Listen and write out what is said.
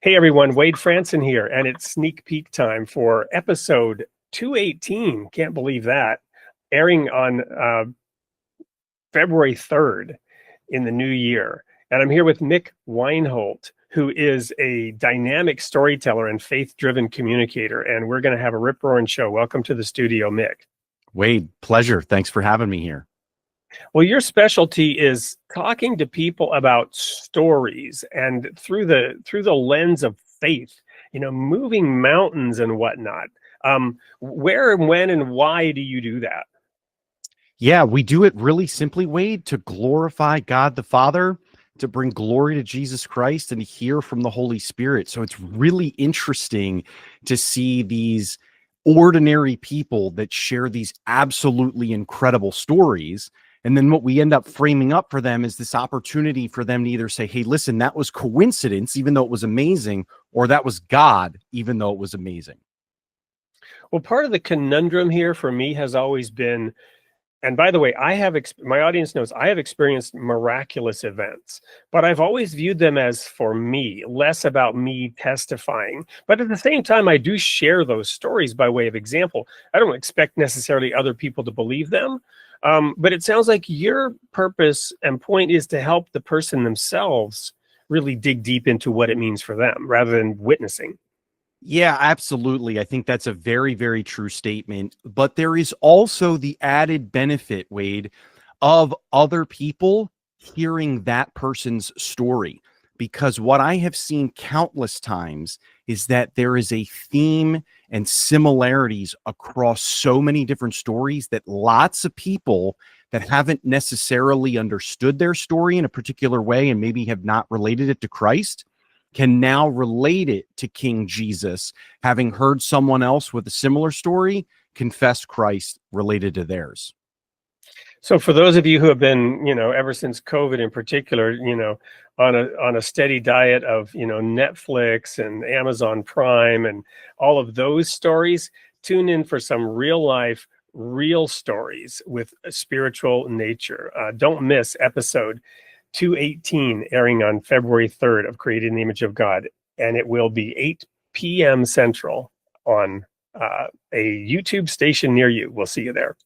Hey everyone, Wade Franson here, and it's sneak peek time for episode 218. Can't believe that. Airing on February 3rd in the new year. And I'm here with Mick Wienholt, who is a dynamic storyteller and faith-driven communicator. And we're going to have a rip-roaring show. Welcome to the studio, Mick. Wade, pleasure. Thanks for having me here. Well, your specialty is talking to people about stories and through the lens of faith, moving mountains and whatnot. Where and when and why do you do that? Yeah, we do it really simply, Wade, to glorify God the Father, to bring glory to Jesus Christ, and to hear from the Holy Spirit. So it's really interesting to see these ordinary people that share these absolutely incredible stories. And then what we end up framing up for them is this opportunity for them to either say, hey, listen, that was coincidence, even though it was amazing, or that was God, even though it was amazing. Well, part of the conundrum here for me has always been, and by the way, my audience knows I have experienced miraculous events, but I've always viewed them as for me, less about me testifying. But at the same time, I do share those stories by way of example. I don't expect necessarily other people to believe them. But it sounds like your purpose and point is to help the person themselves really dig deep into what it means for them rather than witnessing. Yeah, absolutely. I think that's a very, very true statement. But there is also the added benefit, Wade, of other people hearing that person's story. Because what I have seen countless times is that there is a theme and similarities across so many different stories that lots of people that haven't necessarily understood their story in a particular way and maybe have not related it to Christ can now relate it to King Jesus, having heard someone else with a similar story confess Christ related to theirs. So for those of you who have been, ever since COVID in particular, on a steady diet of, Netflix and Amazon Prime and all of those stories, tune in for some real life, real stories with a spiritual nature. Don't miss episode 218 airing on February 3rd of Created in the Image of God. And it will be 8 p.m. Central on a YouTube station near you. We'll see you there.